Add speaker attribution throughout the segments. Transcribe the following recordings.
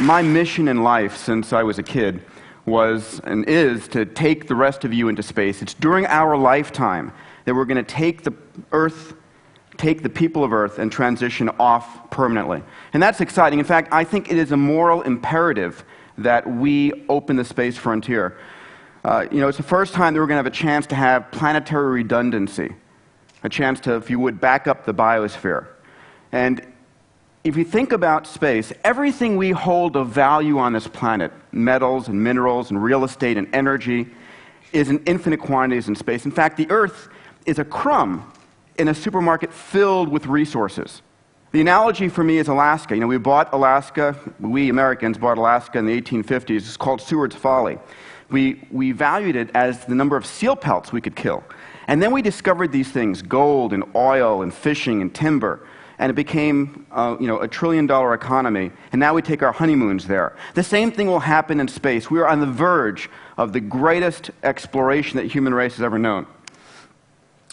Speaker 1: My mission in life since I was a kid was and is to take the rest of you into space. It's during our lifetime that we're going to take the Earth, take the people of Earth, and transition off permanently. And that's exciting. In fact, I think it is a moral imperative that we open the space frontier. It's the first time that we're going to have a chance to have planetary redundancy, a chance to, if you would, back up the biosphere. And if you think about space, everything we hold of value on this planet, metals and minerals and real estate and energy, is in infinite quantities in space. In fact, the Earth is a crumb in a supermarket filled with resources. The analogy for me is Alaska. We bought Alaska, we Americans bought Alaska in the 1850s. It's called Seward's Folly. We valued it as the number of seal pelts we could kill. And then we discovered these things, gold and oil and fishing and timber. And it became a $1 trillion economy, and now we take our honeymoons there. The same thing will happen in space. We are on the verge of the greatest exploration that the human race has ever known.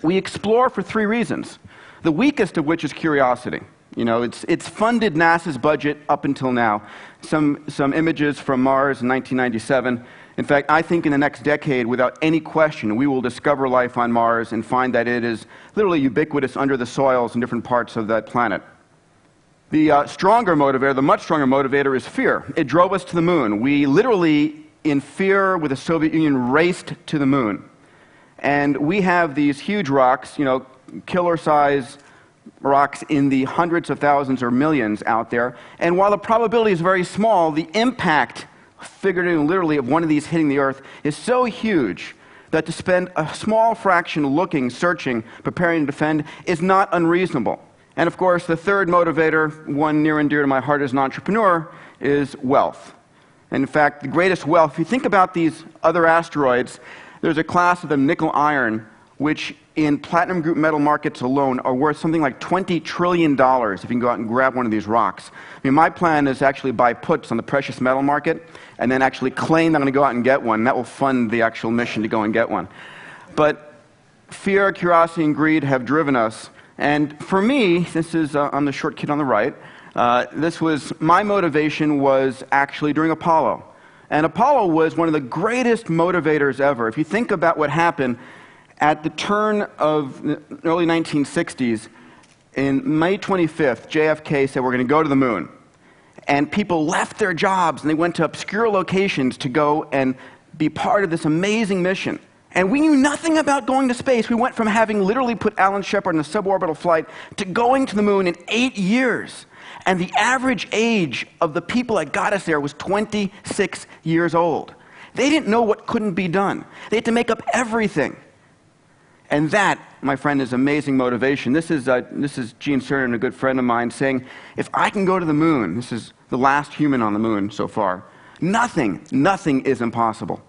Speaker 1: We explore for three reasons, the weakest of which is curiosity. It's funded NASA's budget up until now. Some images from Mars in 1997. In fact, I think in the next decade, without any question, we will discover life on Mars and find that it is literally ubiquitous under the soils in different parts of that planet. The stronger motivator, the much stronger motivator, is fear. It drove us to the moon. We literally, in fear with the Soviet Union, raced to the moon. And we have these huge rocks, killer-size rocks in the hundreds of thousands or millions out there. And while the probability is very small, the impact, figuratively and literally, of one of these hitting the Earth is so huge that to spend a small fraction looking, searching, preparing to defend is not unreasonable. And of course, the third motivator, one near and dear to my heart as an entrepreneur, is wealth. And in fact, the greatest wealth, if you think about these other asteroids, there's a class of them, nickel iron, which in platinum group metal markets alone are worth something like $20 trillion if you can go out and grab one of these rocks. My plan is actually buy puts on the precious metal market and then actually claim that I'm going to go out and get one. That will fund the actual mission to go and get one. But fear, curiosity, and greed have driven us. And for me, this is, I'm the short kid on the right, my motivation was actually during Apollo. And Apollo was one of the greatest motivators ever. If you think about what happened at the turn of the early 1960s, in May 25th, JFK said, we're going to go to the moon. And people left their jobs and they went to obscure locations to go and be part of this amazing mission. And we knew nothing about going to space. We went from having literally put Alan Shepard in a suborbital flight to going to the moon in 8 years. And the average age of the people that got us there was 26 years old. They didn't know what couldn't be done. They had to make up everything. And that, my friend, is amazing motivation. This is Gene Cernan, a good friend of mine, saying, if I can go to the moon, this is the last human on the moon so far, nothing is impossible.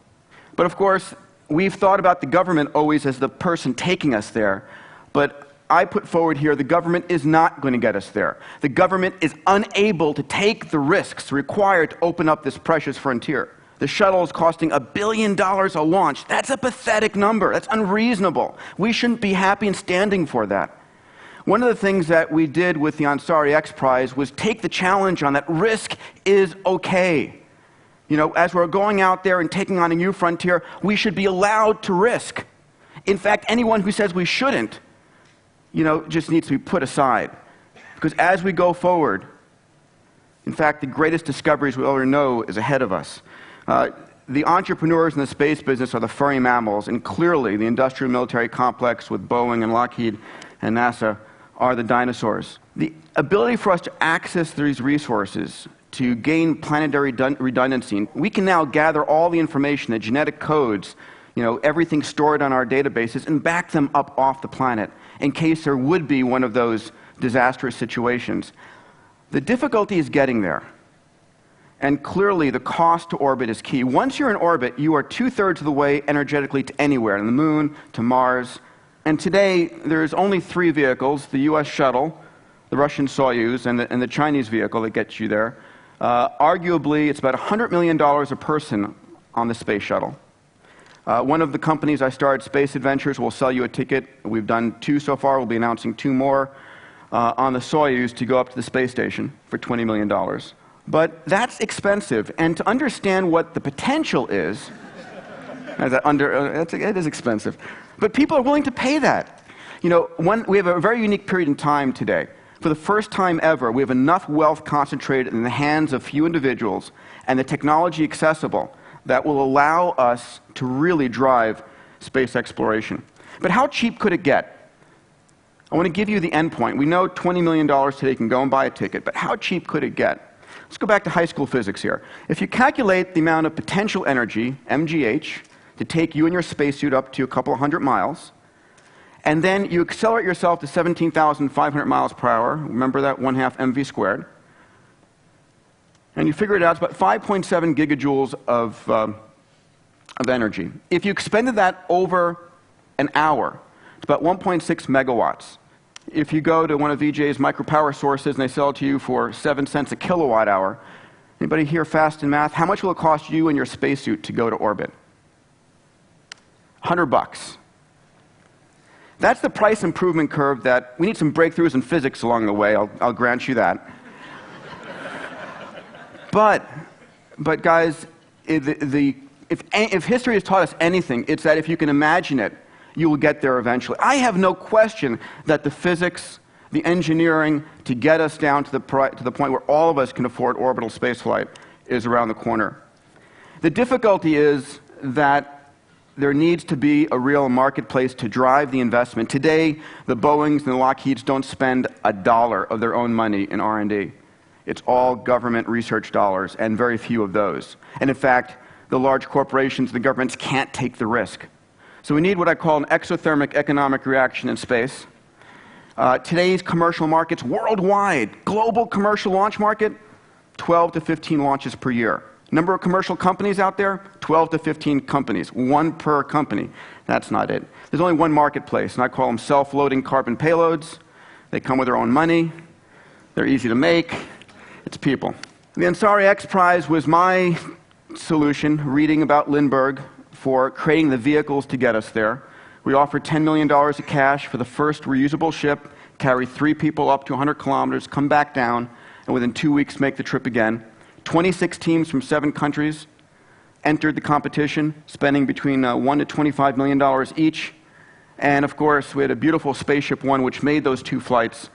Speaker 1: But of course, we've thought about the government always as the person taking us there. But I put forward here, the government is not going to get us there. The government is unable to take the risks required to open up this precious frontier. The shuttle is costing $1 billion a launch. That's a pathetic number. That's unreasonable. We shouldn't be happy and standing for that. One of the things that we did with the Ansari X Prize was take the challenge on that risk is okay. As we're going out there and taking on a new frontier, we should be allowed to risk. In fact, anyone who says we shouldn't, just needs to be put aside. Because as we go forward, in fact, the greatest discoveries we'll ever know is ahead of us. The entrepreneurs in the space business are the furry mammals, and clearly the industrial military complex with Boeing and Lockheed and NASA are the dinosaurs. The ability for us to access these resources, to gain planetary redundancy, we can now gather all the information, the genetic codes, everything stored on our databases, and back them up off the planet in case there would be one of those disastrous situations. The difficulty is getting there. And clearly, the cost to orbit is key. Once you're in orbit, you are 2/3 of the way energetically to anywhere, to the moon, to Mars. And today, there's only 3 vehicles, the US shuttle, the Russian Soyuz, and the Chinese vehicle that gets you there. Arguably, it's about $100 million a person on the space shuttle. One of the companies I started, Space Adventures, will sell you a ticket. We've done 2 so far. We'll be announcing 2 more on the Soyuz to go up to the space station for $20 million. But that's expensive, and to understand what the potential is, it is expensive. But people are willing to pay that. You know, we have a very unique period in time today. For the first time ever, we have enough wealth concentrated in the hands of few individuals and the technology accessible that will allow us to really drive space exploration. But how cheap could it get? I want to give you the end point. We know $20 million today you can go and buy a ticket, but how cheap could it get? Let's go back to high school physics here. If you calculate the amount of potential energy, MGH, to take you and your spacesuit up to a couple of hundred miles, and then you accelerate yourself to 17,500 miles per hour, remember that 1/2 mv squared, and you figure it out, it's about 5.7 gigajoules of energy. If you expended that over an hour, it's about 1.6 megawatts. If you go to one of VJ's micropower sources and they sell it to you for 7 cents a kilowatt hour, anybody here fast in math? How much will it cost you and your spacesuit to go to orbit? $100. That's the price improvement curve that we need some breakthroughs in physics along the way, I'll grant you that. But guys, if history has taught us anything, it's that if you can imagine it, you will get there eventually. I have no question that the physics, the engineering to get us down to the point where all of us can afford orbital spaceflight is around the corner. The difficulty is that there needs to be a real marketplace to drive the investment. Today, the Boeings and the Lockheeds don't spend $1 of their own money in R&D. It's all government research dollars, and very few of those. And in fact, the large corporations, the governments can't take the risk. So we need what I call an exothermic economic reaction in space. Today's commercial markets worldwide, global commercial launch market, 12 to 15 launches per year. Number of commercial companies out there, 12 to 15 companies, one per company. That's not it. There's only one marketplace, and I call them self-loading carbon payloads. They come with their own money. They're easy to make. It's people. The Ansari X Prize was my solution, reading about Lindbergh, for creating the vehicles to get us there. We offered $10 million of cash for the first reusable ship, carry 3 people up to 100 kilometers, come back down, and within 2 weeks make the trip again. 26 teams from 7 countries entered the competition, spending between $1 to $25 million each. And of course, we had a beautiful Spaceship One, which made those 2 flights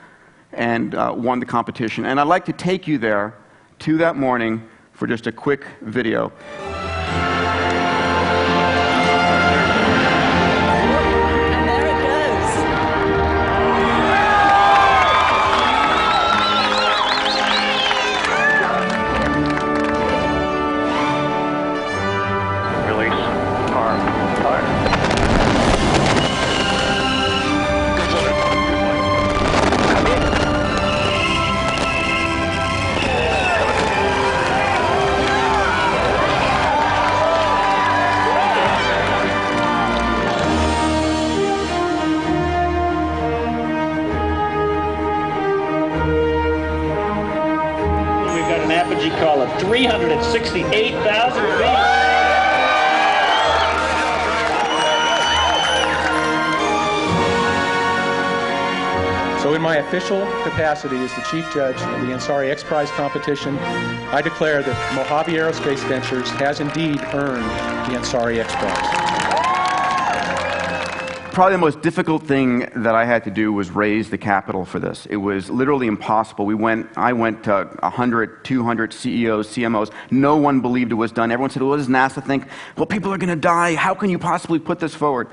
Speaker 1: and won the competition. And I'd like to take you there to that morning for just a quick video.
Speaker 2: Call of 368,000 feet.
Speaker 3: So in my official capacity as the Chief Judge of the Ansari X Prize competition, I declare that Mojave Aerospace Ventures has indeed earned the Ansari X Prize.
Speaker 1: Probably the most difficult thing that I had to do was raise the capital for this. It was literally impossible. I went to 100, 200 CEOs, CMOs. No one believed it was done. Everyone said, well, what does NASA think? Well, people are going to die. How can you possibly put this forward?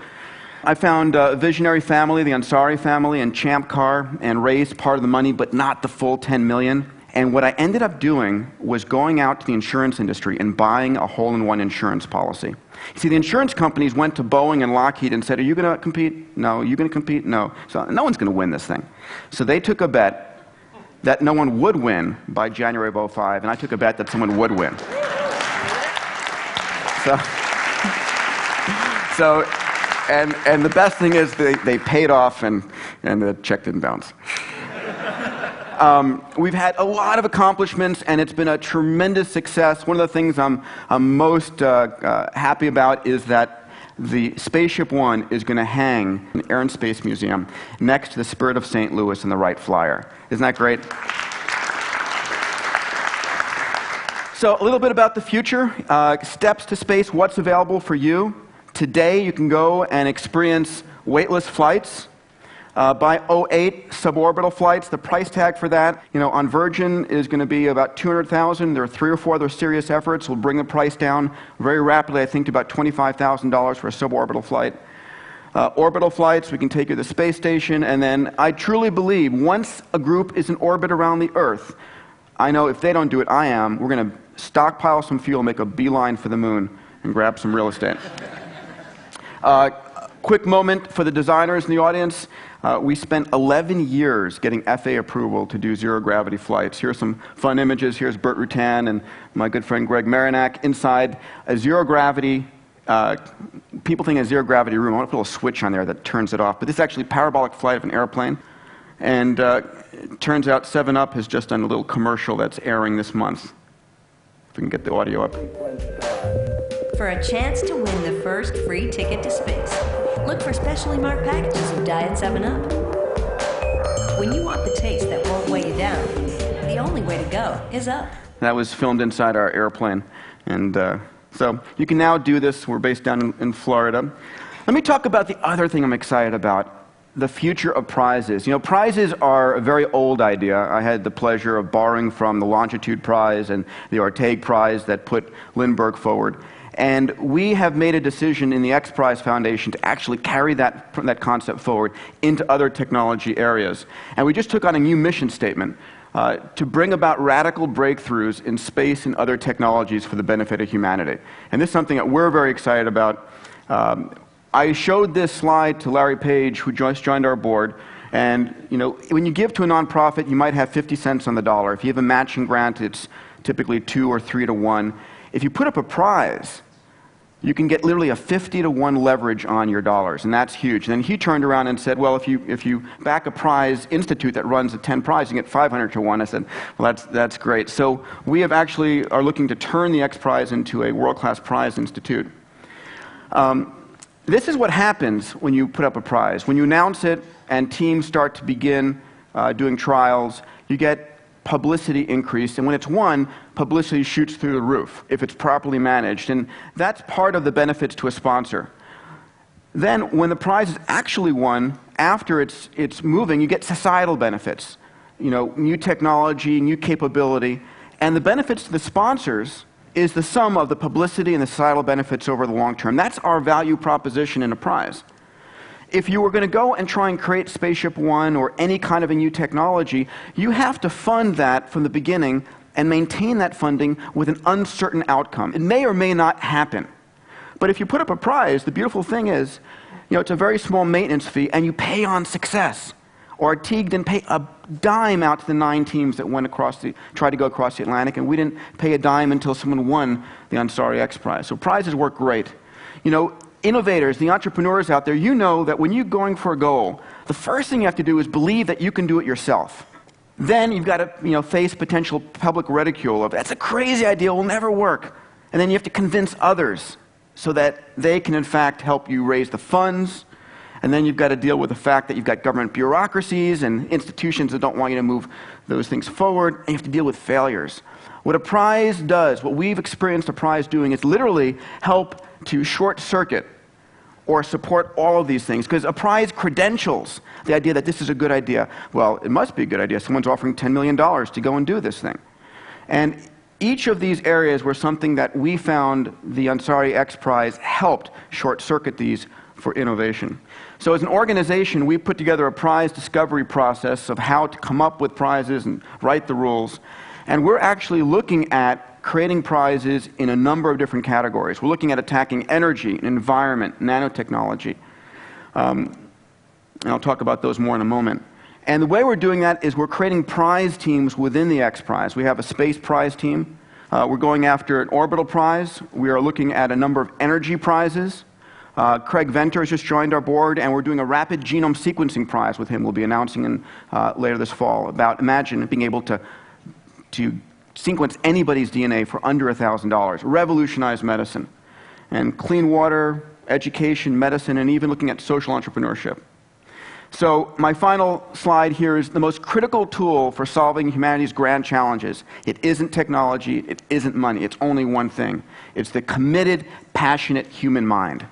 Speaker 1: I found a visionary family, the Ansari family, and Champ Car, and raised part of the money, but not the full $10 million. And what I ended up doing was going out to the insurance industry and buying a hole-in-one insurance policy. See, the insurance companies went to Boeing and Lockheed and said, are you going to compete? No. Are you going to compete? No. So no one's going to win this thing. So they took a bet that no one would win by January of 2005, and I took a bet that someone would win. And the best thing is they paid off and the check didn't bounce. We've had a lot of accomplishments, and it's been a tremendous success. One of the things I'm most happy about is that the Spaceship One is going to hang in the Air and Space Museum next to the Spirit of St. Louis and the Wright Flyer. Isn't that great? So a little bit about the future. Steps to space, what's available for you. Today you can go and experience weightless flights. By 2008, suborbital flights, the price tag for that, on Virgin is going to be about $200,000. There are 3 or 4 other serious efforts will bring the price down very rapidly, I think, to about $25,000 for a suborbital flight. Orbital flights, we can take you to the space station, and then I truly believe once a group is in orbit around the Earth, I know if they don't do it, I am, we're going to stockpile some fuel, make a beeline for the moon, and grab some real estate. Quick moment for the designers in the audience. We spent 11 years getting FAA approval to do zero-gravity flights. Here are some fun images. Here's Burt Rutan and my good friend Greg Marinak inside a zero-gravity. People think a zero-gravity room. I want to put a little switch on there that turns it off. But this is actually a parabolic flight of an airplane. And it turns out 7-Up has just done a little commercial that's airing this month. If we can get the audio up.
Speaker 4: For a chance to win the first free ticket to space, look for specially marked packages of Diet 7-Up. When you want the taste that won't weigh you down, the only way to go is up.
Speaker 1: That was filmed inside our airplane. And so you can now do this. We're based down in Florida. Let me talk about the other thing I'm excited about, the future of prizes. Prizes are a very old idea. I had the pleasure of borrowing from the Longitude Prize and the Orteig Prize that put Lindbergh forward. And we have made a decision in the X Prize Foundation to actually carry that concept forward into other technology areas. And we just took on a new mission statement to bring about radical breakthroughs in space and other technologies for the benefit of humanity. And this is something that we're very excited about. I showed this slide to Larry Page, who just joined our board. And when you give to a nonprofit, you might have 50 cents on the dollar. If you have a matching grant, it's typically 2 or 3 to 1. If you put up a prize, you can get literally a 50 to 1 leverage on your dollars, and that's huge. And then he turned around and said, well, if you back a prize institute that runs a 10 prize, you get 500 to 1. I said, well, that's great. So we have actually are looking to turn the X Prize into a world-class prize institute. This is what happens when you put up a prize. When you announce it and teams start to begin doing trials, you get publicity increase, and when it's won, publicity shoots through the roof if it's properly managed, and that's part of the benefits to a sponsor. Then, when the prize is actually won, after it's moving, you get societal benefits, new technology, new capability, and the benefits to the sponsors is the sum of the publicity and the societal benefits over the long term. That's our value proposition in a prize. If you were going to go and try and create Spaceship One or any kind of a new technology, you have to fund that from the beginning and maintain that funding with an uncertain outcome. It may or may not happen. But if you put up a prize, the beautiful thing is, it's a very small maintenance fee, and you pay on success. Orteig didn't pay a dime out to the 9 teams that tried to go across the Atlantic, and we didn't pay a dime until someone won the Ansari X Prize. So prizes work great. Innovators, the entrepreneurs out there, that when you're going for a goal, the first thing you have to do is believe that you can do it yourself. Then you've got to face potential public ridicule of, that's a crazy idea, it will never work. And then you have to convince others so that they can in fact help you raise the funds. And then you've got to deal with the fact that you've got government bureaucracies and institutions that don't want you to move those things forward, and you have to deal with failures. What a prize does, what we've experienced a prize doing, is literally help to short-circuit or support all of these things, because a prize credentials the idea that this is a good idea. Well, it must be a good idea. Someone's offering $10 million to go and do this thing. And each of these areas were something that we found the Ansari X Prize helped short-circuit these for innovation. So as an organization, we put together a prize discovery process of how to come up with prizes and write the rules. And we're actually looking at creating prizes in a number of different categories. We're looking at attacking energy, environment, nanotechnology. And I'll talk about those more in a moment. And the way we're doing that is we're creating prize teams within the X Prize. We have a space prize team. We're going after an orbital prize. We are looking at a number of energy prizes. Craig Venter has just joined our board, and we're doing a rapid genome sequencing prize with him. We'll be announcing later this fall about, imagine being able to sequence anybody's DNA for under $1,000, revolutionize medicine, and clean water, education, medicine, and even looking at social entrepreneurship. So my final slide here is the most critical tool for solving humanity's grand challenges. It isn't technology, it isn't money, it's only one thing. It's the committed, passionate human mind.